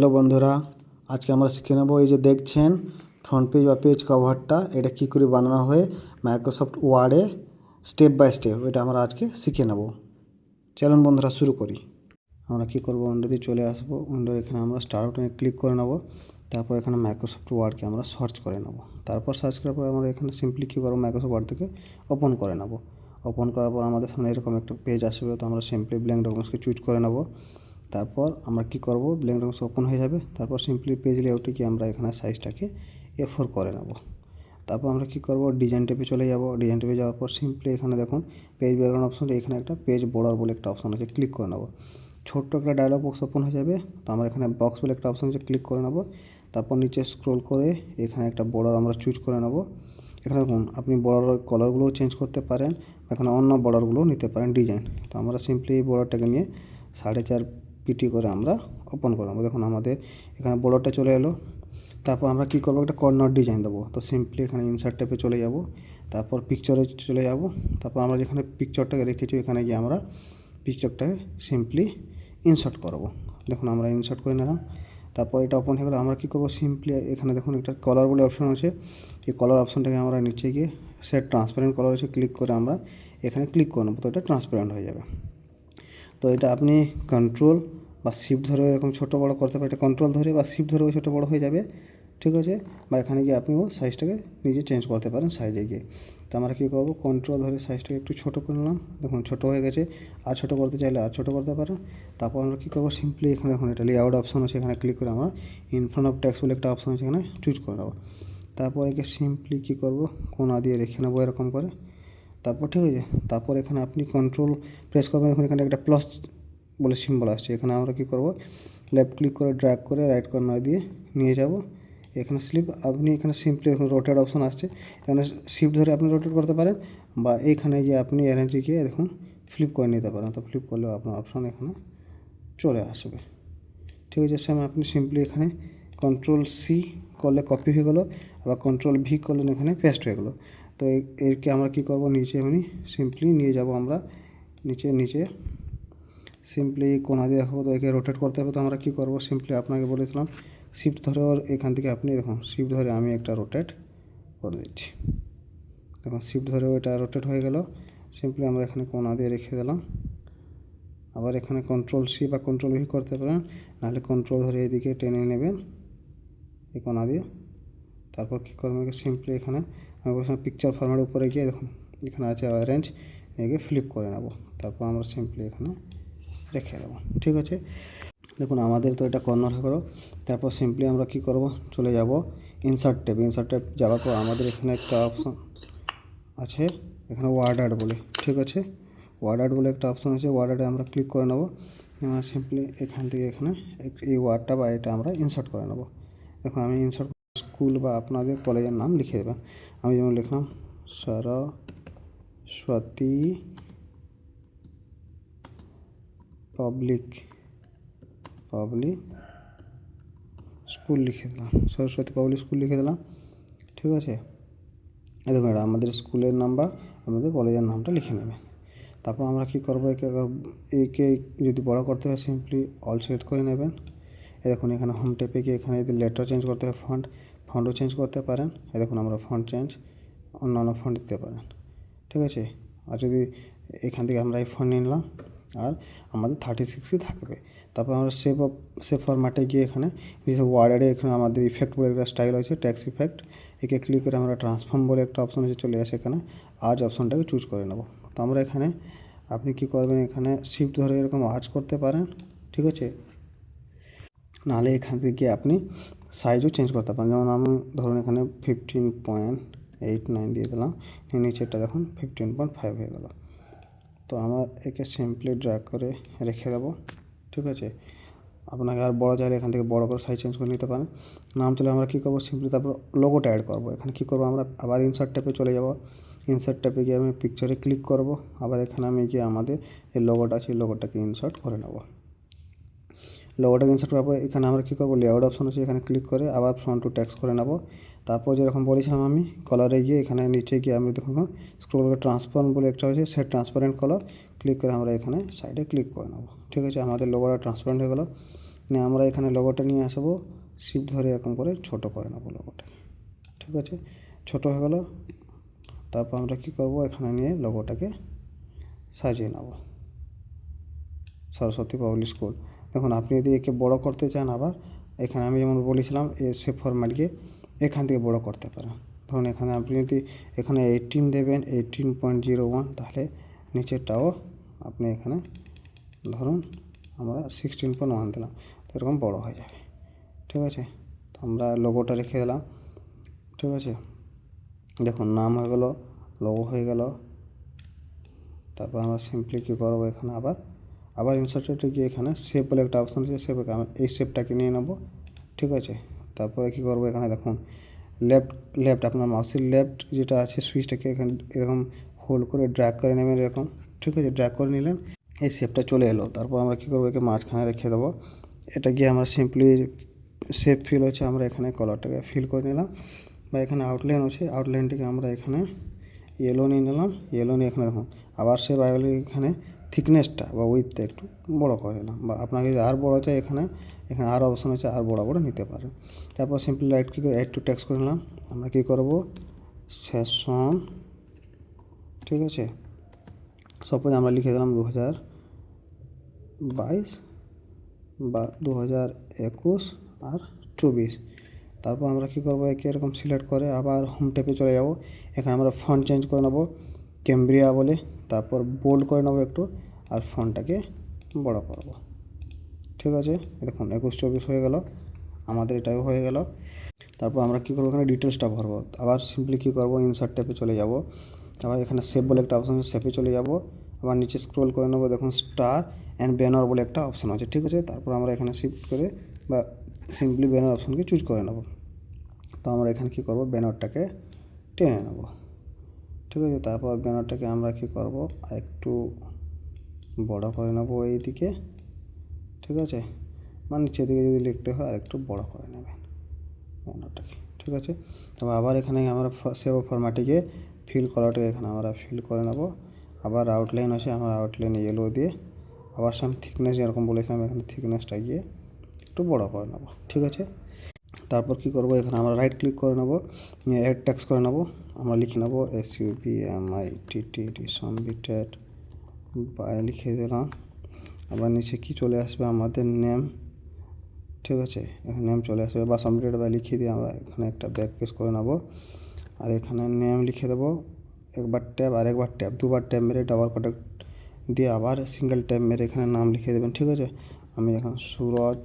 Hello বন্ধুরা, আজকে আমরা শিখে নেব এই যে দেখছেন ফ্রন্ট পেজ বা পেজ কভারটা এটা কী করে বানানো হয় মাইক্রোসফট ওয়ার্ডে স্টেপ বাই স্টেপ। এটা আমরা আজকে শিখে নেব। চলুন বন্ধুরা শুরু করি। আমরা কী করব, উইন্ডোতে চলে আসবো। উইন্ডোর এখানে আমরা স্টার বাটনে ক্লিক করে নেব। তারপর এখানে মাইক্রোসফট ওয়ার্ডকে আমরা সার্চ করে নেব। তারপর সার্চ করার পর আমরা এখানে সিম্পলি কী করবো, মাইক্রোসফট ওয়ার্ড থেকে ওপেন করে নেব। ওপেন করার পর আমাদের সামনে এরকম একটা পেজ আসবে, তো আমরা সিম্পলি ব্ল্যাঙ্ক ডকুমেন্টসকে চুজ করে নেব। তারপর আমরা কি করব, ব্ল্যাঙ্ক ডকুমেন্টস ওপেন হয়ে যাবে। তারপর সিম্পলি পেজ লেআউটে কি আমরা এখানে সাইজটাকে A4 করে নেব। তারপর আমরা কি করব, ডিজাইন ট্যাবে চলে যাব। ডিজাইন ট্যাবে যাওয়ার পর সিম্পলি এখানে দেখুন পেজ ব্যাকগ্রাউন্ড অপশনে এখানে একটা পেজ বর্ডার বলে একটা অপশন আছে, ক্লিক করে নেব। ছোট্ট একটা ডায়লগ বক্স ওপেন হয়ে যাবে, তো আমরা এখানে বক্স বলে একটা অপশন আছে, ক্লিক করে নেব। তারপর নিচে স্ক্রল করে এখানে একটা বর্ডার আমরা চুজ করে নেব। এখানে দেখুন আপনি বর্ডার কালারগুলোও চেঞ্জ করতে পারেন, এখানে অন্য বর্ডারগুলোও নিতে পারেন ডিজাইন। তো আমরা সিম্পলি এই বর্ডারটাকে নিয়ে 4.5 পিটি করে আমরা ওপেন করে নেবো। দেখুন আমাদের এখানে বর্ডারটা চলে এলো। তারপর আমরা কী করবো, একটা কর্নার ডিজাইন দেবো। তো সিম্পলি এখানে ইনসার্ট ট্যাবে চলে যাব। তারপর পিকচারে চলে যাব। তারপর আমরা যেখানে পিকচারটাকে রেখেছি এখানে গিয়ে আমরা পিকচারটাকে সিম্পলি ইনসার্ট করব। দেখুন আমরা ইনসার্ট করে নিলাম। তারপর এটা ওপেন হয়ে গেলে আমরা কী করবো, সিম্পলি এখানে দেখুন একটা কালার বলে অপশন আছে। এই কালার অপশনটাকে আমরা নিচে গিয়ে সেট ট্রান্সপারেন্ট কালার আছে, ক্লিক করে আমরা এখানে ক্লিক করে নেবো। তো এটা ট্রান্সপারেন্ট হয়ে যাবে। তো এটা আপনি কন্ট্রোল বা শিফট ধরে এরকম ছোটো বড়ো করতে পারেন। এটা কন্ট্রোল ধরে বা শিফট ধরে ছোটো বড়ো হয়ে যাবে, ঠিক আছে। বা এখানে গিয়ে আপনিও সাইজটাকে নিজে চেঞ্জ করতে পারেন সাইজে গিয়ে। তো আমরা কী করবো, কন্ট্রোল ধরে সাইজটাকে একটু ছোটো করে নিলাম। দেখুন ছোটো হয়ে গেছে। আর ছোটো করতে চাইলে আর ছোটো করতে পারেন। তারপর আমরা কী করবো, সিম্পলি এখানে দেখুন এটা লেআউট অপশন আছে, এখানে ক্লিক করে আমরা ইন ফ্রন্ট অফ টেক্সট বলে একটা অপশন আছে, এখানে চুজ করে নেবো। তারপর একে সিম্পলি কী করবো, কোণা দিয়ে রেখে নেবো এরকম করে। তারপর ঠিক আছে, তারপর এখানে আপনি কন্ট্রোল প্রেস করবেন, দেখুন এখানে একটা প্লাস বলে সিম্বল আসছে। এখানে আমরা কী করব, লেফট ক্লিক করে ড্র্যাগ করে রাইট কর্নার দিয়ে নিয়ে যাব। এখানে স্লিপ আপনি এখানে সিম্পলি দেখুন রোটেট অপশন আসছে, এখানে শিফট ধরে আপনি রোটেট করতে পারেন, বা এইখানে গিয়ে আপনি অ্যারেঞ্জে গিয়ে দেখুন ফ্লিপ করে নিতে পারেন। তো ফ্লিপ করলেও আপনার অপশন এখানে চলে আসবে, ঠিক আছে। সেম আপনি সিম্পলি এখানে কন্ট্রোল সি করলে কপি হয়ে গেলো, আবার কন্ট্রোল ভি করলেন এখানে পেস্ট হয়ে গেলো। তো এরকে আমরা কী করব, নিচে এমনি সিম্পলি নিয়ে যাব আমরা নিচে সিম্পলি কোণা দিয়ে রাখবো। তো একে রোটেট করতে হবে। তো আমরা কী করবো, সিম্পলি আপনাকে বলেছিলাম শিফট ধরে, ওর এখান থেকে আপনি দেখুন শিফট ধরে আমি একটা রোটেট করে দিচ্ছি। দেখুন শিফট ধরে ওইটা রোটেট হয়ে গেল। সিম্পলি আমরা এখানে কোণা দিয়ে রেখে দিলাম। আবার এখানে কন্ট্রোল সি বা কন্ট্রোল ভি করতে পারেন, নাহলে কন্ট্রোল ধরে এদিকে টেনে নেবেন এই কোণা দিয়ে। তারপর কী করবেন, সিম্পলি এখানে আমি বলছিলাম পিকচার ফরম্যাটের উপরে গিয়ে দেখুন এখানে আছে অ্যারেঞ্জ, একে ফ্লিপ করে নেব। তারপর আমরা সিম্পলি এখানে রেখে দেবো, ঠিক আছে। দেখুন আমাদের তো এটা কর্নার হয়ে গেল। তারপর সিম্পলি আমরা কী করব, চলে যাব ইনসার্ট ট্যাব। ইনসার্ট ট্যাব যাওয়ার পর আমাদের এখানে একটা অপশন আছে, এখানে ওয়ার্ড আর্ট বলে, ঠিক আছে। ওয়ার্ড আর্ট বলে একটা অপশন আছে, ওয়ার্ড আর্টে আমরা ক্লিক করে নেব। আমরা সিম্পলি এখান থেকে এখানে এই ওয়ার্ডটা বা এটা আমরা ইনসার্ট করে নেব। দেখুন আমি ইনসার্ট স্কুল বা আপনাদের কলেজের নাম লিখে দেবেন। আমি যেমন লিখলাম সরস্বতী পাবলিক স্কুল লিখে দিলাম, সরস্বতী পাবলিক স্কুল লিখে দিলাম, ঠিক আছে। দেখুন এটা আমাদের স্কুলের নাম বা আমাদের কলেজের নামটা লিখে নেবেন। তারপর আমরা কী করবো, একে যদি বড় করতে হয় সিম্পলি অল সিলেক্ট করে নেবেন। দেখুন এখানে হোম টেপে গিয়ে এখানে যদি লেটার চেঞ্জ করতে হয় ফন্টও চেঞ্জ করতে পারেন। দেখুন আমরা ফন্ট চেঞ্জ অন্যান্য ফন্ট দিতে পারেন, ঠিক আছে। আর যদি এখান থেকে আমরা এই ফন্ট নিলাম আর আমাদের 36ই থাকবে। তারপর আমরা সেভ ফরম্যাটে গিয়ে এখানে ওয়ার্ডে এখানে আমাদের ইফেক্ট বলে একটা স্টাইল আছে, ট্যাক্স ইফেক্ট। একে ক্লিক করে আমরা ট্রান্সফর্ম বলে একটা অপশন আছে, চলে আসে এখানে আর্জ অপশনটাকে চুজ করে নেব। তো আমরা এখানে আপনি কি করবেন, এখানে শিফট ধরে এরকম আর্জ করতে পারেন, ঠিক আছে। নাহলে এখান থেকে গিয়ে আপনি সাইজও চেঞ্জ করতে পারেন। যেমন আমি ধরুন এখানে 15.89 দিয়ে দিলাম, নিচেরটা দেখুন 15.5 হয়ে গেল। তো আমরা একে সিম্পলি ড্র্যাগ করে রেখে দেবো, ঠিক আছে। আপনাকে আর বড় চাইলে এখান থেকে বড় করে সাইজ চেঞ্জ করে নিতে পারেন। নাম চলে আমরা কী করবো, সিম্পলি তারপর লোগোটা অ্যাড করবো। এখানে কী করবো, আমরা আবার ইনসার্ট ট্যাবে চলে যাব। ইনসার্ট ট্যাবে গিয়ে আমি পিকচারে ক্লিক করব। আবার এখানে আমি গিয়ে আমাদের এই লোগোটা আছে, লোগোটাকে ইনসার্ট করে নেব। লোগোটাকে ইনসার্ট করার পর এখানে আমরা কী করবো, লেআউট অপশন আছে, এখানে ক্লিক করে আবার ফ্রন্ট টু টেক্সট করে নেব। তারপর যেরকম বলেছিলাম আমি কালারে গিয়ে এখানে নিচে গিয়ে আমি দেখুন স্ক্রল করে ট্রান্সপারেন্ট বলে একটা হয়েছে, সেট ট্রান্সপারেন্ট কালার ক্লিক করে আমরা এখানে সাইডে ক্লিক করে নেব, ঠিক আছে। আমাদের লোগোটা ট্রান্সপারেন্ট হয়ে গেল। নিয়ে আমরা এখানে লোগোটা নিয়ে আসবো, শিফট ধরে এরকম করে ছোট করে নেবো লোগোটাকে। ঠিক আছে, ছোট হয়ে গেল। তারপর আমরা কি করব, এখানে নিয়ে লোগোটাকে সাজিয়ে নেব, সরস্বতী পাবলিক স্কুল। দেখুন আপনি যদি একে বড় করতে চান, আবার এখানে আমি যেমন বলেছিলাম সে ফরম্যাটকে এখান থেকে বড় করতে পারেন। ধরুন এখানে আপনি যদি এখানে 18 দেবেন, 18.01, তাহলে নিচেরটাও আপনি এখানে ধরুন আমরা 16.1 দিলাম, তো এরকম বড় হয়ে যাবে। ঠিক আছে, তো আমরা লোগোটা রেখে দিলাম। ঠিক আছে, দেখুন নাম হয়ে গেল, লোগো হয়ে গেল। তারপর আমরা সিম্পলি কী করবো, এখানে আবার ইনসার্টেডে গিয়ে এখানে শেপ বলে একটা অপশান আছে, শেপে আমি এই শেপটাকে নিয়ে নেব। ঠিক আছে, তারপরে কী করবো, এখানে দেখুন লেফট আপনার মাউসের লেফট যেটা আছে সুইচটাকে এখানে এরকম হোল্ড করে ড্র্যাগ করে নেবেন এরকম। ঠিক আছে, ড্র্যাগ করে নিলেন, এই শেপটা চলে এলো। তারপর আমরা কী করবো, একে মাঝখানে রেখে দেবো। এটা গিয়ে আমরা সিম্পলি শেপ ফিল হচ্ছে, আমরা এখানে কালারটাকে ফিল করে নিলাম। বা এখানে আউটলাইন আছে, আউটলাইনটাকে আমরা এখানে ইয়েলো নিয়ে নিলাম। ইয়েলো নিয়ে এখানে দেখুন আবার সে বাইরে এখানে থিকনেসটা বা উইথটা একটু বড় করে নিলাম। বা আপনাকে যদি আর বড় চাই, এখানে আর অপশন আছে, আর বড় নিতে পারেন। তারপর সিম্পলি রাইট ক্লিক করে অ্যাড টু টেক্সট করে নিলাম। আমরা কী করবো, সেশন। ঠিক আছে, সাপোজ আমরা লিখে দিলাম 2022 বা 2021 আর 24। তারপর আমরা কী করবো, একে এরকম সিলেক্ট করে আবার হোম ট্যাবে চলে যাব। এখানে আমরা ফন্ট চেঞ্জ করে নেব ক্যামব্রিয়া বলে, তারপর বোল্ড করে নেব একটু, আর ফন্টটাকে বড় করব। ঠিক আছে, দেখুন 21-24 হয়ে গেল, আমাদের এটাও হয়ে গেল। তারপর আমরা কী করবো, এখানে ডিটেলসটা ভরবো। আবার সিম্পলি কী করবো, ইনসার্ট ট্যাবে চলে যাব। আবার এখানে সেভ বলে একটা অপশান আছে, সেভে চলে যাব। আবার নিচে স্ক্রল করে নেবো, দেখুন স্টার অ্যান্ড ব্যানার বলে একটা অপশান আছে। ঠিক আছে, তারপর আমরা এখানে শিফট করে বা সিম্পলি ব্যানার অপশানকে চুজ করে নেব। তো আমরা এখানে কী করব, ব্যানারটাকে টেনে নেব। ঠিক আছে, তারপর ব্যানারটাকে আমরা কী করব, একটু বড় করে নেব এইদিকে। ঠিক আছে, মানে নিচের দিকে যদি লিখতে হয় আর একটু বড় করে নেবেন ব্যানারটাকে। ঠিক আছে, তবে আবার এখানে আমরা সেভ ফরম্যাটে গিয়ে ফিল করাটাকে এখানে আমরা ফিল করে নেব। আবার আউটলাইন আছে, আমরা আউটলাইন ইয়েলো দিয়ে আবার সেম থিকনেস যেরকম বলেছিলাম, এখানে থিকনেসটা গিয়ে একটু বড় করে নেব। ঠিক আছে, তারপর কী করব, এখানে আমরা রাইট ক্লিক করে নেব, অ্যাড টেক্সট করে নেব। আমরা লিখে নেব SUBMITTD সাবমিটেড বাই লিখে দিলাম। আবার নিচে কি চলে আসবে, আমাদের নেম। ঠিক আছে, এখানে নেম চলে আসবে, বা সাবমিটেড বাই লিখে দিয়ে আমরা এখানে একটা ব্যাক পেজ করে নেব। আর এখানে নেম লিখে দেবো, একবার ট্যাব আর একবার ট্যাব, দুবার ট্যাব মেরে ডাবল কন্ট্যাক্ট দিয়ে আবার সিঙ্গেল ট্যাব মেরে এখানে নাম লিখে দেবেন। ঠিক আছে, আমি এখন সুরজ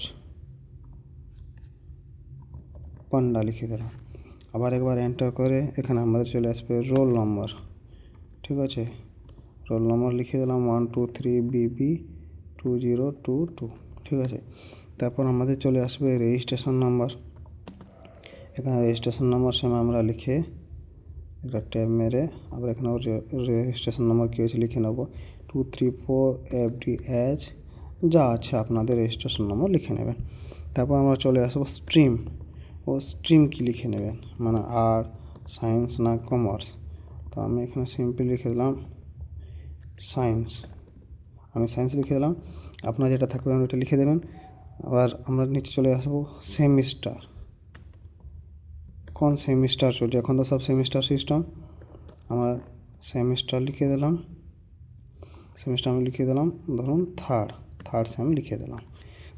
পান্ডা লিখে দিলাম। আবার একবার এন্টার করে এখানে আমাদের চলে আসবে রোল নম্বর। ঠিক আছে, রোল নম্বর লিখে দিলাম 123BB2022। ঠিক আছে, তারপর আমাদের চলে আসবে রেজিস্ট্রেশন নাম্বার। এখানে রেজিস্ট্রেশন নাম্বার সময় আমরা লিখে একটা ট্যাব মেরে আবার এখানে রেজিস্ট্রেশন নাম্বার কী হয়েছে লিখে নেব, 234FDH যা আছে আপনাদের রেজিস্ট্রেশন নম্বর লিখে নেবেন। তারপর আমরা চলে আসবো স্ট্রিম, স্ট্রিম কি লিখে নেবেন, মানে আর্ট, সায়েন্স না কমার্স। তো আমি এখানে সিম্পলি লিখে দিলাম সায়েন্স। আমি সায়েন্স লিখে দিলাম, আপনার যেটা থাকবে ওটা লিখে দেবেন। আবার আমরা নিচে চলে আসবো সেমিস্টার, কোন সেমিস্টার চলছে, এখন তো সব সেমিস্টার সিস্টেম। আমরা সেমিস্টার লিখে দিলাম, সেমিস্টার আমি লিখে দিলাম ধরুন থার্ড সেম লিখে দিলাম।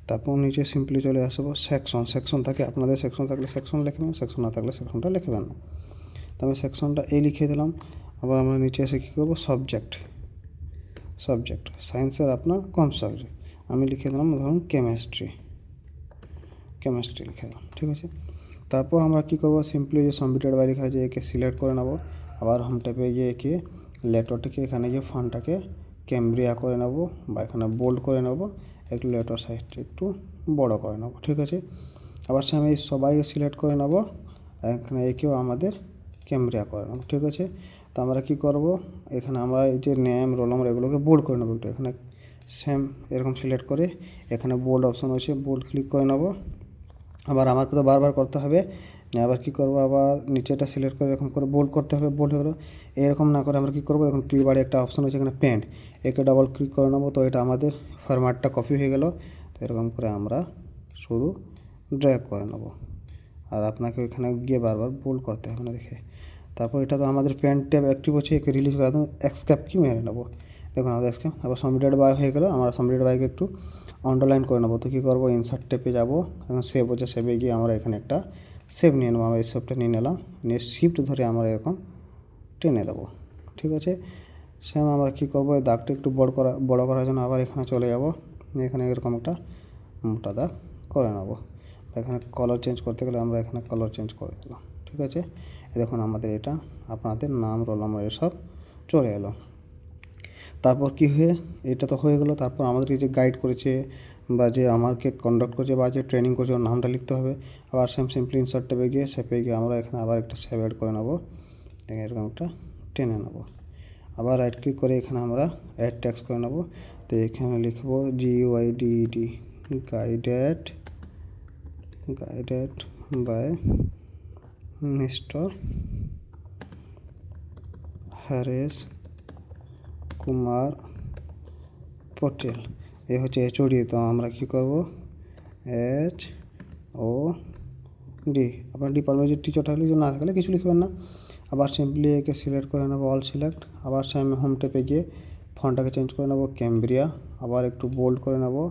তারপর নিচে সিম্পলি চলে আসবো সেকশন থাকে, আপনাদের সেকশন থাকলে সেকশন লিখবেন, সেকশন না থাকলে সেকশনটা লিখবেন না। তো আমি সেকশনটা লিখে দিলাম। আবার আমরা নিচে এসে কী করবো, সাবজেক্ট সায়েন্সের আপনার কোন সাবজেক্ট, আমি লিখে দিলাম ধরুন কেমিস্ট্রি লিখে দিলাম। ঠিক আছে, তারপর আমরা কী করবো, সিম্পলি যে সাবমিটেড বাই লেখা আছে একে সিলেক্ট করে নেব। আবার হোম ট্যাবে গিয়ে একে লেটারটাকে এখানে গিয়ে ফন্টটাকে ক্যামব্রিয়া করে নেব বা এখানে বোল্ড করে নেব, একটু লেটার সাইজটা একটু বড় করে নেব। ঠিক আছে, আবার আমি সবাইকে সিলেক্ট করে নেব, এখানে একেও আমাদের ক্যামব্রিয়া করে নেব। ঠিক আছে, তো আমরা কী করব, এখানে আমরা এই যে নেম, রোল নম্বর এগুলোকে বোল্ড করে নেব একটু। এখানে সেম এরকম সিলেক্ট করে এখানে বোল্ড অপশন আছে, বোল্ড ক্লিক করে নেব। আবার আমাকে তো বারবার করতে হবে, আবার কী করবো, আবার নিচেটা সিলেক্ট করে এরকম করে বোল্ড করতে হবে, বোল্ড হলো। এরকম না করে আমরা কী করবো, এখন কিবারে একটা অপশন আছে এখানে পেন্ট, একে ডাবল ক্লিক করে নেবো। তো এটা আমাদের ফরম্যাটটা কপি হয়ে গেল। তো এরকম করে আমরা শুধু ড্র্যাগ করে নেব। আর আপনাকে ওইখানে গিয়ে বারবার বোল্ড করতে হবে না দেখে। তারপর এটা তো আমাদের প্যান্ট ট্যাব অ্যাক্টিভ হচ্ছে, একে রিলিজ করে একদম এক্সক্যাপ কি মেরে নেবো। দেখুন আমাদের এক্সক্যাপ আবার সাবমিটেড বাই হয়ে গেলো। আমরা সাবমিটেড বাইকে একটু আন্ডারলাইন করে নেবো। তো কী করবো, ইনসার্ট টেপে যাবো, এখন সেভ হচ্ছে, সেভে গিয়ে আমরা এখানে একটা সেভ নিয়ে নেবো। আমরা এই সেভটা নিয়ে নিলাম, নিয়ে শিফট ধরে আমরা এরকম টেনে দেবো। ঠিক আছে, সেম আমরা কী করবো, এই দাগটা একটু বড় করার জন্য আবার এখানে চলে যাব, এখানে এরকম একটা মোটা দাগ করে নেবো। এখানে কালার চেঞ্জ করতে গেলে আমরা এখানে কালার চেঞ্জ করে দিলাম। ঠিক আছে, দেখুন আমাদের এটা আপনাদের নাম, রোল নাম্বার এসব চলে এলো। তারপর কি হয়ে এটা তো হয়ে গেলো। তারপর আমাদেরকে যে গাইড করেছে বা যে আমাকে কন্ডাক্ট করেছে বা যে ট্রেনিং করেছে ওর নামটা লিখতে হবে। আবার সিম্পলি ইনসার্ট ট্যাবে গিয়ে সেভে গিয়ে আমরা এখানে আবার একটা সেভ অ্যাড করে নেবো, এরকম একটা টেনে নেবো। আবার রাইট ক্লিক করে এখানে আমরা অ্যাড ট্যাক্স করে নেবো। তো এখানে লিখবো GUIDED, guided by mister Haresh Kumar Patel, এ হচ্ছে HOD। তো আমরা কী করবো, HOD। আপনার ডিপার্টমেন্টের টিচার থাকলে, না থাকলে কিছু লিখবেন না। আবার সিম্পলি একে সিলেক্ট করে নেবো, অল সিলেক্ট। আবার সেম হোম টেপে গিয়ে ফন্টটাকে চেঞ্জ করে নেবো ক্যামব্রিয়া, আবার একটু বোল্ড করে নেবো।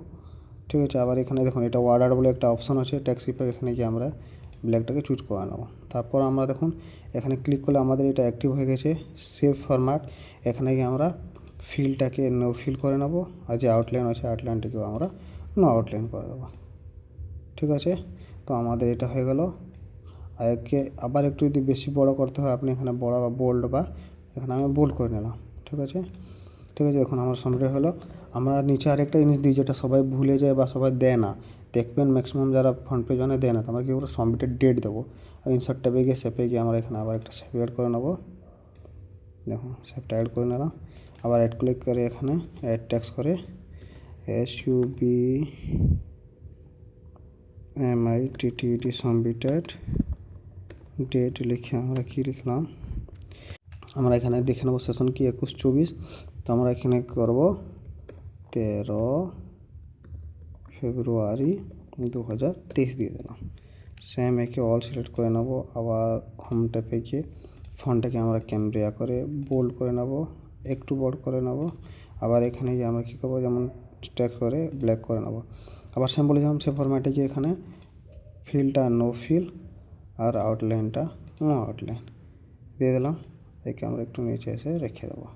ঠিক আছে, আবার এখানে দেখুন এটা ওয়ার্ডার বলে একটা অপশন আছে, ট্যাক্সি প্যাক, এখানে গিয়ে আমরা ব্ল্যাকটাকে চুজ করে নেবো। তারপর আমরা দেখুন এখানে ক্লিক করলে আমাদের এটা অ্যাক্টিভ হয়ে গেছে, সেভ ফরম্যাট। এখানে গিয়ে আমরা ফিলটাকে নো ফিল করে নেবো, আর যে আউটলাইন আছে আউটলাইনটাকেও আমরা নো আউটলাইন করে দেবো। ঠিক আছে, তো আমাদের এটা হয়ে গেল। আর একে আবার একটু যদি বেশি বড় করতে হয়, আপনি এখানে বড় বা বোল্ড, বা এখানে আমি বোল্ড করে নিলাম। ঠিক আছে, দেখুন আমার সামনে হলো। আমরা নিচে আরেকটা জিনিস দিই যেটা সবাই ভুলে যায় বা সবাই দেয় না, দেখবেন ম্যাক্সিমাম যারা ফ্রন্ট পেজ বানায় দেয় না। তো আমরা কী করবো, সাবমিটের ডেট দেবো। আর ইনসার্ট ট্যাবে গিয়ে সেভে গিয়ে আমরা এখানে আবার একটা সেভ অ্যাড করে নেবো। দেখুন সেভটা অ্যাড করে নিলাম। আবার অ্যাড ক্লিক করে এখানে অ্যাড ট্যাক্স করে SUBMITTED সাবমিটেড ডেট লিখে আমরা কী লিখলাম, আমরা এখানে দেখে নেবো সেশন কি 21-24। তো আমরা এখানে করবো 13 ফেব্রুয়ারি 2023 দিয়ে দিলাম। সেম একে অল সিলেক্ট করে নেব। আবার হোম ট্যাপে গিয়ে ফন্টটাকে আমরা ক্যামব্রিয়া করে বোল্ড করে নেব, একটু বড় করে নেব। আবার এখানে গিয়ে আমরা কী করবো, যেমন ট্যাক্স করে ব্ল্যাক করে নেব। আবার সেম বলেছিলাম সে ফরম্যাটে গিয়ে এখানে ফিলটা নো ফিল আর আউটলাইনটা নো আউটলাইন দিয়ে দিলাম। একে আমরা একটু নিচে এসে রেখে দেবো।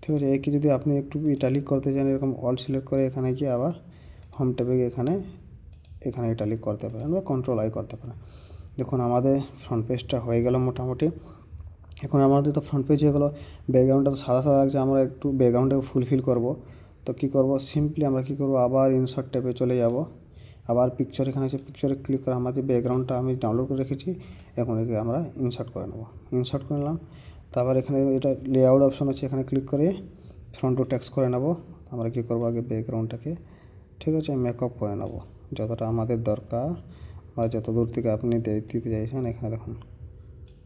ঠিক আছে, একে যদি আপনি একটু ইটালিক করতে চান, এরকম অল সিলেক্ট করে এখানে গিয়ে আবার হোম ট্যাবে গিয়ে এখানে ইটালিক করতে পারেন বা কন্ট্রোল-I করতে পারেন। দেখুন আমাদের ফ্রন্ট পেজটা হয়ে গেল মোটামুটি। এখন আমাদের তো ফ্রন্ট পেজ হয়ে গেলো, ব্যাকগ্রাউন্ডটা তো সাদা সাদা লাগছে, আমরা একটু ব্যাকগ্রাউন্ডটাকে ফুলফিল করব। তো কী করব, সিম্পলি আমরা কী করব, আবার ইনসার্ট ট্যাবে চলে যাব। আবার পিকচার, এখানে আছে পিকচারে ক্লিক করে আমাদের ব্যাকগ্রাউন্ডটা আমি ডাউনলোড করে রেখেছি, এখন একে আমরা ইনসার্ট করে নেব। ইনসার্ট করে নিলাম। তারপর এখানে এটা লেআউট অপশন আছে, এখানে ক্লিক করে ফ্রন্ট টু টেক্সট করে নেব। আমরা কী করবো, আগে ব্যাকগ্রাউন্ডটাকে ঠিক আছে মেকআপ করে নেব যতটা আমাদের দরকার বা যত দূর থেকে আপনি দিতে চাইছেন। এখানে দেখুন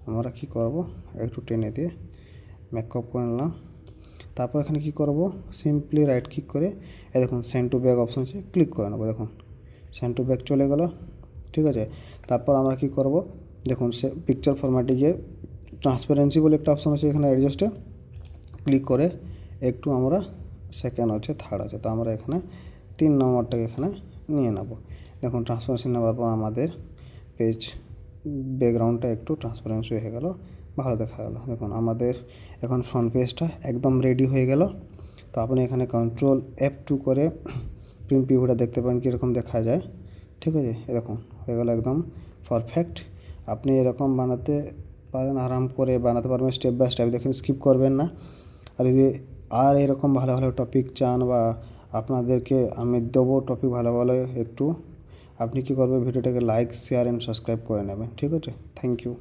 আমরা কী করব, একটু টেনে দিয়ে মেকআপ করে নিলাম। তারপর এখানে কী করব, সিম্পলি রাইট ক্লিক করে দেখুন সেন্ড টু ব্যাক অপশন আছে, ক্লিক করে নেব। দেখুন সেন্ড টু ব্যাক চলে গেল। ঠিক আছে, তারপর আমরা কী করব, দেখুন সে পিকচার ফরম্যাটে গিয়ে ট্রান্সপারেন্সি বলে একটা অপশন আছে, এখানে অ্যাডজাস্টে ক্লিক করে একটু আমরা সেকেন্ড আছে, থার্ড আছে, তো আমরা এখানে 3 নম্বরটাকে এখানে নিয়ে নেব। দেখুন ট্রান্সপারেন্সি নেওয়ার পর আমাদের পেজ ব্যাকগ্রাউন্ডটা একটু ট্রান্সপারেন্সি হয়ে গেল, ভালো দেখা গেল। দেখুন আমাদের এখন ফ্রন্ট পেজটা একদম রেডি হয়ে গেল। তো আপনি এখানে Ctrl F2 করে প্রিন্ট প্রিভিউটা দেখতে পারেন কীরকম দেখা যায়। ঠিক আছে, এরকম হয়ে গেল একদম পারফেক্ট। আপনি এরকম বানাতে পারেন, আরাম করে বানাতে পারবেন, স্টেপ বাই স্টেপ দেখেন, স্কিপ করবেন না। আর যদি আর এরকম ভালো ভালো টপিক চান বা আপনাদেরকে আমি দেবো টপিক ভালো ভালো একটু, আপনি কী করবেন, ভিডিওটাকে লাইক, শেয়ার অ্যান্ড সাবস্ক্রাইব করে নেবেন। ঠিক আছে, থ্যাংক ইউ।